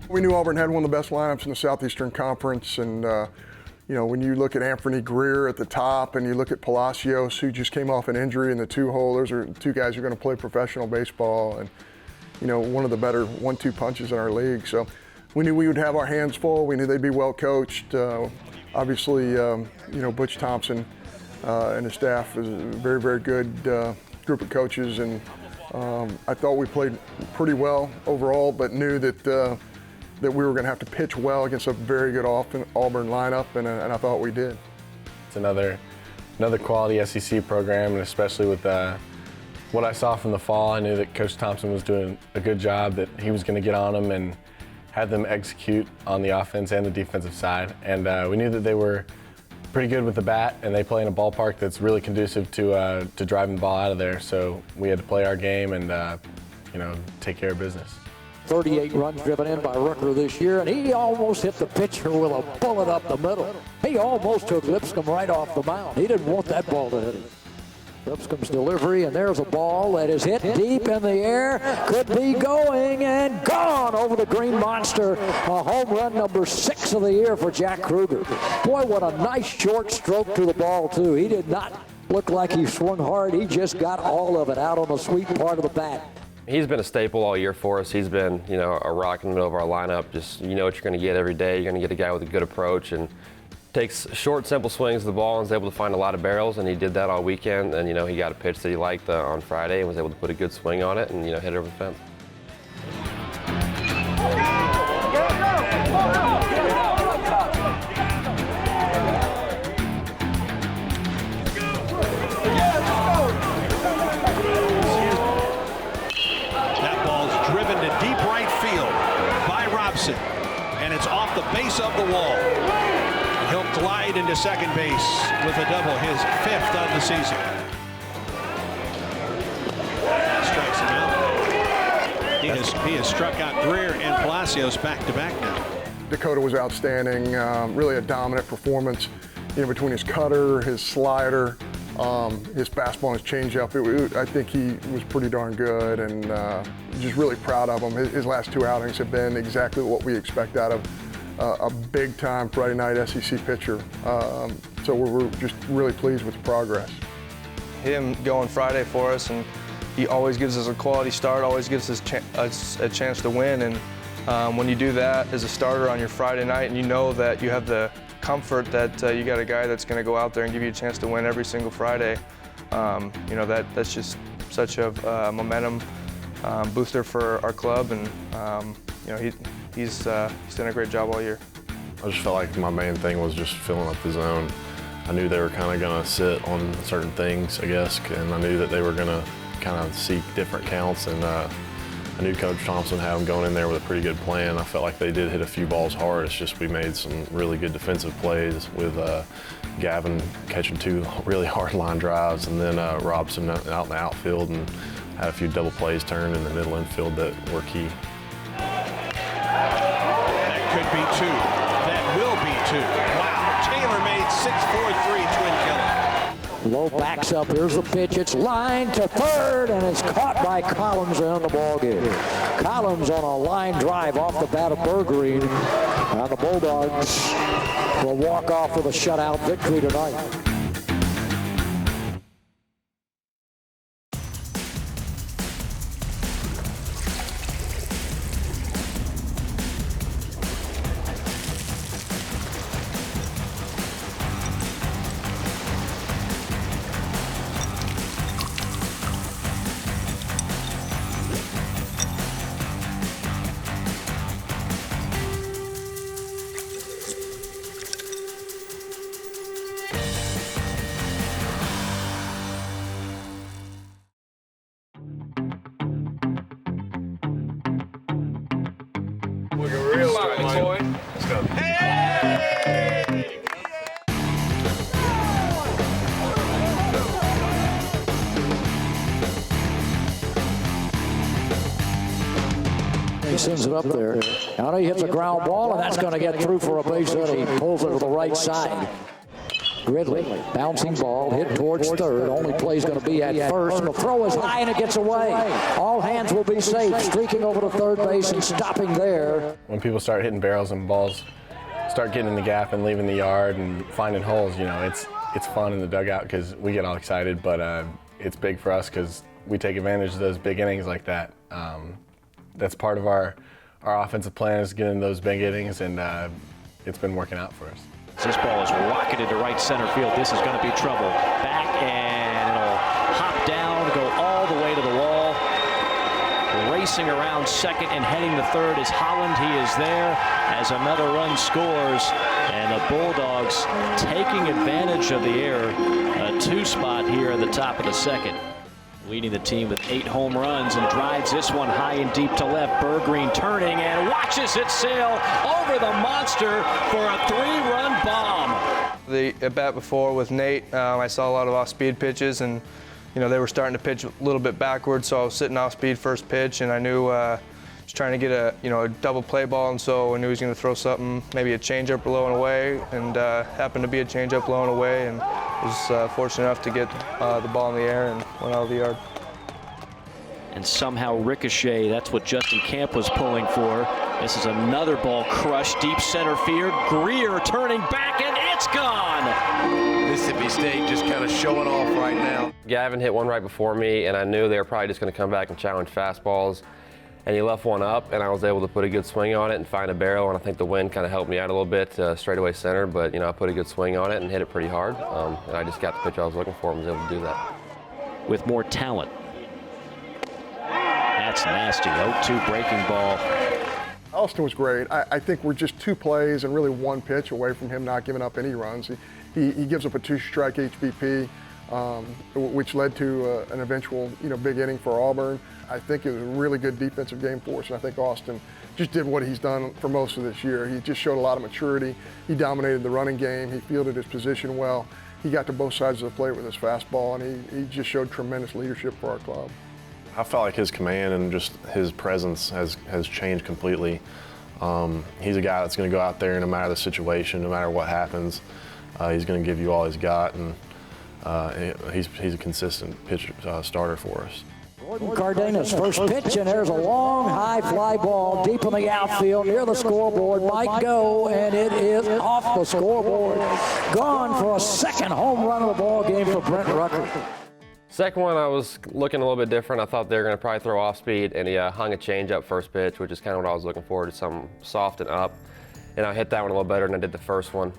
We knew Auburn had one of the best lineups in the Southeastern Conference, and you know, when you look at Anthony Greer at the top and you look at Palacios, who just came off an injury in the 2-hole, those are two guys who are going to play professional baseball, and you know, one of the better 1-2 punches in our league. So we knew we would have our hands full. We knew they'd be well coached. Obviously, you know, Butch Thompson and his staff is a very, very good group of coaches, and I thought we played pretty well overall, but knew that that we were going to have to pitch well against a very good Auburn lineup, and I thought we did. It's another quality SEC program, and especially with what I saw from the fall, I knew that Coach Thompson was doing a good job, that he was going to get on them and have them execute on the offense and the defensive side. And we knew that they were pretty good with the bat, and they play in a ballpark that's really conducive to driving the ball out of there. So we had to play our game and you know, take care of business. 38 runs driven in by Rooker this year, and he almost hit the pitcher with a bullet up the middle. He almost took Lipscomb right off the mound. He didn't want that ball to hit him. Lipscomb's delivery, and there's a ball that is hit deep in the air. Could be going and gone over the green monster. A home run number 6 of the year for Jack Kruger. Boy, what a nice short stroke to the ball, too. He did not look like he swung hard. He just got all of it out on the sweet part of the bat. He's been a staple all year for us. He's been, you know, a rock in the middle of our lineup. Just, you know what you're going to get every day. You're going to get a guy with a good approach and takes short, simple swings of the ball and is able to find a lot of barrels, and he did that all weekend. And, you know, he got a pitch that he liked on Friday and was able to put a good swing on it and, you know, hit it over the fence. And it's off the base of the wall. He'll glide into second base with a double, his 5th of the season. Strikes him out. He has struck out Greer and Palacios back-to-back now. Dakota was outstanding, really a dominant performance, you know, between his cutter, his slider, his fastball and his changeup. I think he was pretty darn good, and just really proud of him. His last 2 outings have been exactly what we expect out of a big-time Friday night SEC pitcher. So we're just really pleased with the progress. Him going Friday for us, and he always gives us a quality start, always gives us a chance to win. And when you do that as a starter on your Friday night, and you know that you have the comfort that you got a guy that's going to go out there and give you a chance to win every single Friday, you know, that's just such a momentum booster for our club, and you know, he's done a great job all year. I just felt like my main thing was just filling up the zone. I knew they were kind of going to sit on certain things, I guess, and I knew that they were going to kind of seek different counts, and I knew Coach Thompson had them going in there with a pretty good plan. I felt like they did hit a few balls hard. It's just we made some really good defensive plays with Gavin catching 2 really hard line drives, and then Robson out in the outfield, and had a few double plays turned in the middle infield that were key. That could be 2. That will be 2. Wow, Taylor made 6-4-3 twin killer. Low backs up. Here's the pitch. It's lined to third, and it's caught by Collins in the ballgame. Collins on a line drive off the bat of Bergerine, and the Bulldogs will walk off with a shutout victory tonight. He sends it up there. Now he hits a ground ball, and that's going to get through for a base hit. He pulls it to the right side. Ridley, bouncing ball, hit towards third. Only play's going to be at first. And the throw is high and it gets away. All hands will be safe. Streaking over to third base and stopping there. When people start hitting barrels and balls start getting in the gap and leaving the yard and finding holes, you know, it's fun in the dugout because we get all excited, but it's big for us because we take advantage of those big innings like that. That's part of our offensive plan is getting those big innings, and it's been working out for us. This ball is rocketed to right center field. This is going to be trouble. Back, and it'll hop down, go all the way to the wall. Racing around second and heading to third is Holland. He is there as another run scores, and the Bulldogs taking advantage of the error. A two-spot here at the top of the second. Leading the team with 8 home runs and drives this one high and deep to left. Bergreen turning and watches it sail over the monster for a 3-run bomb. The at-bat before with Nate, I saw a lot of off-speed pitches, and you know, they were starting to pitch a little bit backwards, so I was sitting off-speed first pitch, and I knew I was trying to get a double play ball, and so I knew he was going to throw something, maybe a changeup low and away, and happened to be a changeup low and away, and was fortunate enough to get the ball in the air and went out of the yard. And somehow ricochet, that's what Justin Camp was pulling for. This is another ball crushed deep center field. Greer turning back, and it's gone. Mississippi State just kind of showing off right now. Gavin hit one right before me, and I knew they were probably just going to come back and challenge fastballs. And he left one up, and I was able to put a good swing on it and find a barrel, and I think the wind kind of helped me out a little bit, straightaway center, but you know, I put a good swing on it and hit it pretty hard, and I just got the pitch I was looking for and was able to do that. With more talent. That's nasty. 0-2 breaking ball. Austin was great. I think we're just 2 plays and really 1 pitch away from him not giving up any runs. He gives up a 2-strike HBP, which led to an eventual big inning for Auburn. I think it was a really good defensive game for us, and I think Austin just did what he's done for most of this year. He just showed a lot of maturity. He dominated the running game. He fielded his position well. He got to both sides of the plate with his fastball, and he just showed tremendous leadership for our club. I felt like his command and just his presence has changed completely. He's a guy that's going to go out there no matter the situation, no matter what happens. He's going to give you all he's got, and he's a consistent pitch starter for us. Gordon Cardenas first pitch, and there's a long high fly ball deep in the outfield near the scoreboard. Might go, and it is off the scoreboard. Gone for a second home run of the ball game for Brent Rucker. Second one, I was looking a little bit different. I thought they were going to probably throw off speed, and he hung a changeup first pitch, which is kind of what I was looking for, just something soft and up. And I hit that one a little better than I did the first one.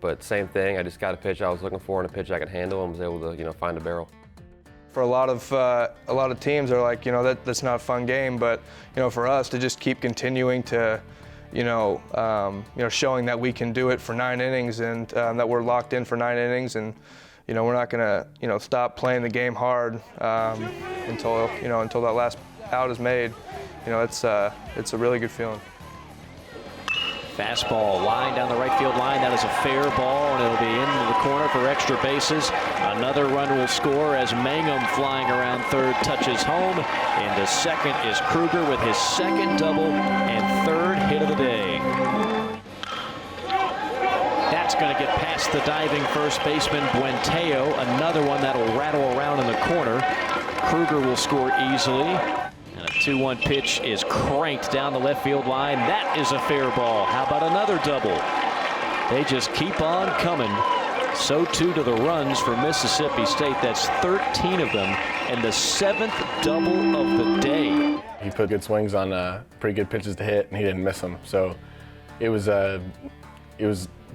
But same thing, I just got a pitch I was looking for and a pitch I could handle, and was able to find a barrel. For a lot of teams are like, that's not a fun game, but for us to just keep continuing to showing that we can do it for 9 innings, and that we're locked in for 9 innings, and we're not going to stop playing the game hard until that last out is made. It's a really good feeling. Fastball line down the right field line. That is a fair ball, and it'll be into the corner for extra bases. Another run will score as Mangum, flying around third, touches home. Into second is Kruger with his second double and 3rd hit of the day. That's going to get past the diving first baseman Buenteo. Another one that'll rattle around in the corner. Kruger will score easily. And a 2-1 pitch is cranked down the left field line. That is a fair ball. How about another double? They just keep on coming. So too do the runs for Mississippi State. That's 13 of them, and the 7th double of the day. He put good swings on pretty good pitches to hit, and he didn't miss them. So it was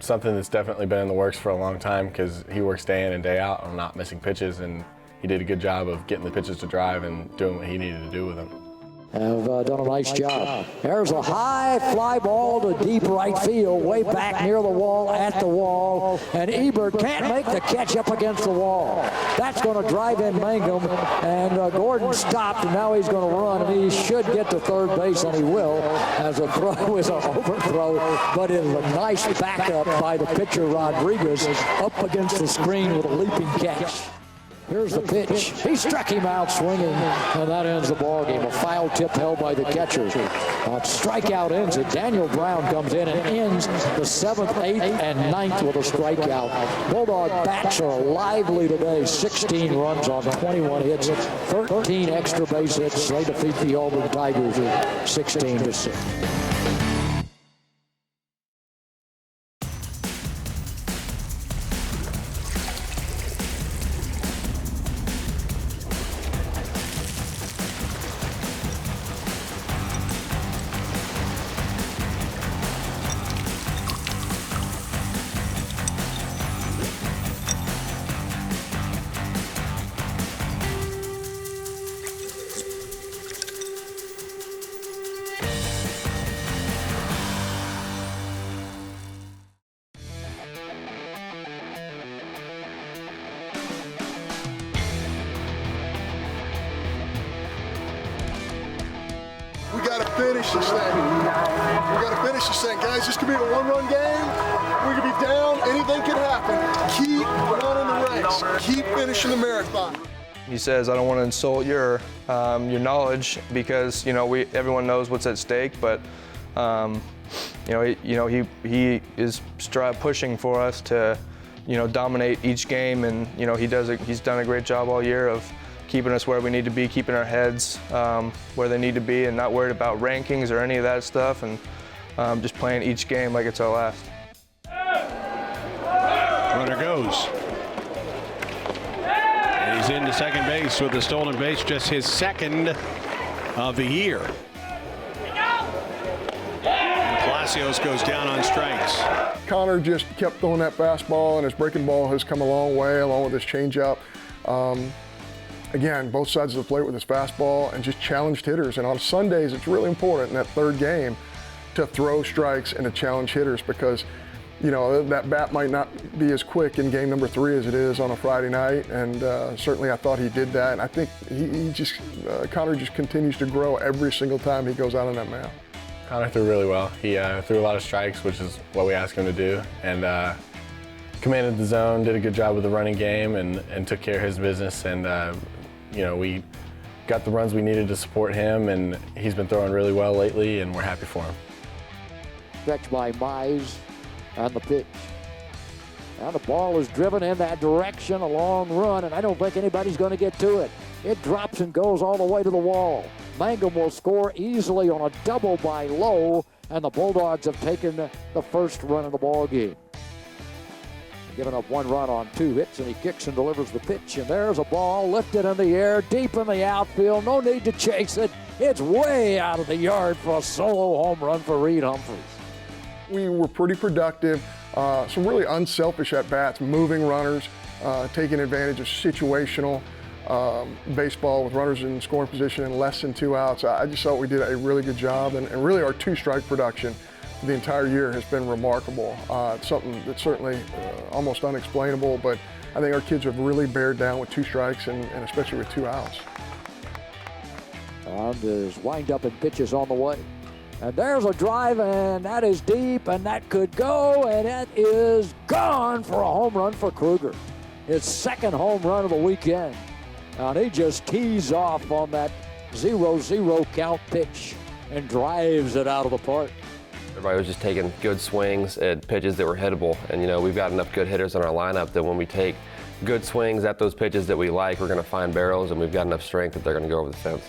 something that's definitely been in the works for a long time, because he works day in and day out on not missing pitches, and he did a good job of getting the pitches to drive and doing what he needed to do with them. Have done a nice job. There's a high fly ball to deep right field, way back near the wall, at the wall, and Ebert can't make the catch up against the wall. That's going to drive in Mangum, and Gordon stopped, and now he's going to run, and he should get to third base, and he will, as the throw is an overthrow, but it is a nice backup by the pitcher Rodriguez up against the screen with a leaping catch. Here's the pitch. He struck him out swinging, and that ends the ball game. A foul tip held by the catcher. Strikeout ends it. Daniel Brown comes in and ends the 7th, 8th, and 9th with a strikeout. Bulldog bats are lively today. 16 runs on 21 hits, 13 extra base hits. They defeat the Auburn Tigers 16-6. We got to finish this thing. We got to finish this thing, guys. This could be a one-run game. We could be down. Anything could happen. Keep running the race. Keep finishing the marathon. He says, I don't want to insult your knowledge because everyone knows what's at stake, but he is pushing for us to dominate each game, and he's done a great job all year of keeping us where we need to be, keeping our heads where they need to be, and not worried about rankings or any of that stuff, and just playing each game like it's our last. Runner goes. And he's into second base with the stolen base, just his second of the year. Palacios goes down on strikes. Connor just kept throwing that fastball, and his breaking ball has come a long way, along with his changeup. Again, both sides of the plate with his fastball, and just challenged hitters. And on Sundays, it's really important in that third game to throw strikes and to challenge hitters, because that bat might not be as quick in game number 3 as it is on a Friday night. And certainly I thought he did that. And I think Connor just continues to grow every single time he goes out on that mound. Connor threw really well. He threw a lot of strikes, which is what we asked him to do, and commanded the zone, did a good job with the running game, and took care of his business. And we got the runs we needed to support him, and he's been throwing really well lately, and we're happy for him. Stretch by Mize on the pitch. Now the ball is driven in that direction, a long run, and I don't think anybody's going to get to it. It drops and goes all the way to the wall. Mangum will score easily on a double by Lowe, and the Bulldogs have taken the first run of the ball game. Giving up 1 run on 2 hits, and he kicks and delivers the pitch, and there's a ball lifted in the air, deep in the outfield. No need to chase it. It's way out of the yard for a solo home run for Reed Humphreys. We were pretty productive. Some really unselfish at-bats, moving runners, taking advantage of situational baseball with runners in scoring position and less than 2 outs. I just thought we did a really good job, and really our 2-strike production the entire year has been remarkable. It's something that's certainly almost unexplainable, but I think our kids have really bared down with 2 strikes and especially with 2 outs. And there's wind-up and pitches on the way. And there's a drive, and that is deep, and that could go, and that is gone for a home run for Kruger. His 2nd home run of the weekend. And he just tees off on that 0-0 count pitch and drives it out of the park. Everybody was just taking good swings at pitches that were hittable. And, we've got enough good hitters in our lineup that when we take good swings at those pitches that we like, we're going to find barrels, and we've got enough strength that they're going to go over the fence.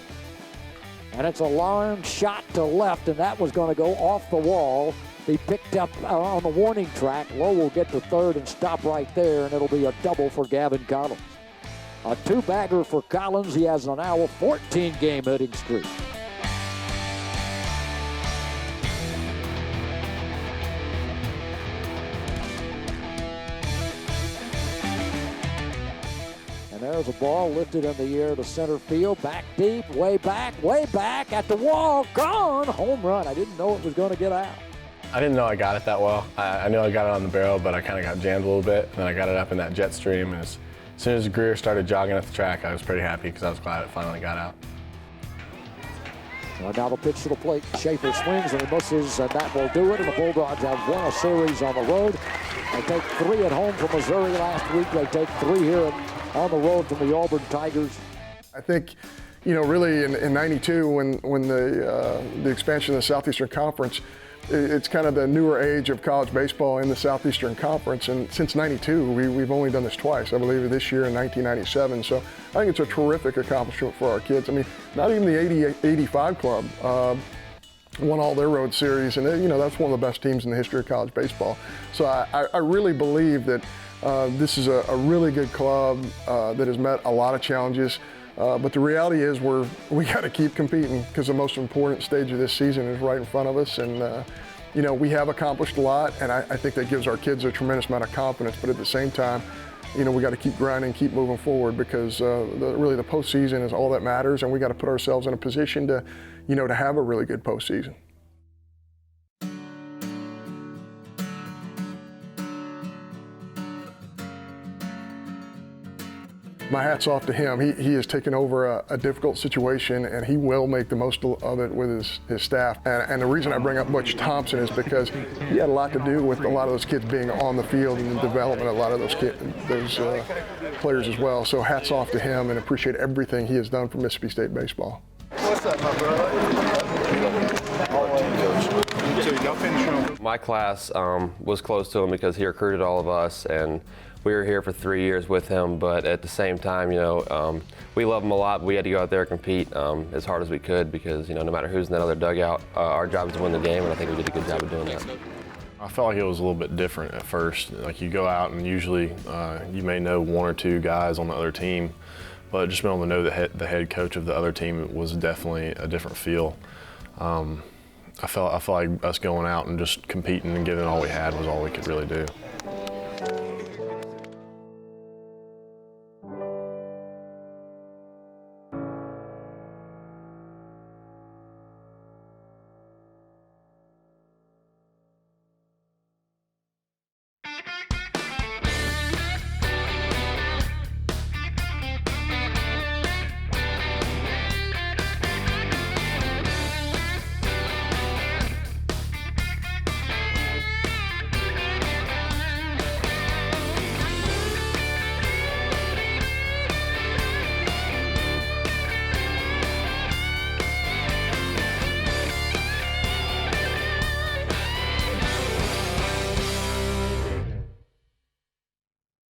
And it's a long shot to left, and that was going to go off the wall. He picked up on the warning track. Lowe will get to third and stop right there, and it'll be a double for Gavin Collins. A 2-bagger for Collins. He has now a 14-game hitting streak. And there's a ball lifted in the air to center field. Back deep, way back at the wall. Gone. Home run. I didn't know it was going to get out. I didn't know I got it that well. I knew I got it on the barrel, but I kind of got jammed a little bit, and then I got it up in that jet stream. And as soon as Greer started jogging at the track, I was pretty happy because I was glad it finally got out. Now the pitch to the plate. Schaefer swings and he misses, and that will do it. And the Bulldogs have won a series on the road. They take 3 at home from Missouri last week. They take 3 here on the road from the Auburn Tigers. I think, really in '92 when the expansion of the Southeastern Conference, it's kind of the newer age of college baseball in the Southeastern Conference. And since '92, we've only done this twice. I believe this year in 1997. So I think it's a terrific accomplishment for our kids. I mean, not even the 85 club won all their road series, and that's one of the best teams in the history of college baseball. So I really believe that this is a really good club that has met a lot of challenges. But the reality is we got to keep competing because the most important stage of this season is right in front of us. And, we have accomplished a lot, and I think that gives our kids a tremendous amount of confidence. But at the same time, we got to keep grinding, keep moving forward because really the postseason is all that matters, and we got to put ourselves in a position to, to have a really good postseason. My hat's off to him. He has taken over a difficult situation, and he will make the most of it with his staff. And the reason I bring up Butch Thompson is because he had a lot to do with a lot of those kids being on the field and the development of a lot of those players as well. So hats off to him, and appreciate everything he has done for Mississippi State baseball. What's up, my brother? My class was close to him because he recruited all of us, and we were here for 3 years with him. But at the same time, we love him a lot. We had to go out there and compete as hard as we could because, no matter who's in that other dugout, our job is to win the game, and I think we did a good job of doing that. I felt like it was a little bit different at first. Like you go out and usually you may know one or two guys on the other team, but just being able to know the head coach of the other team was definitely a different feel. I felt like us going out and just competing and giving all we had was all we could really do.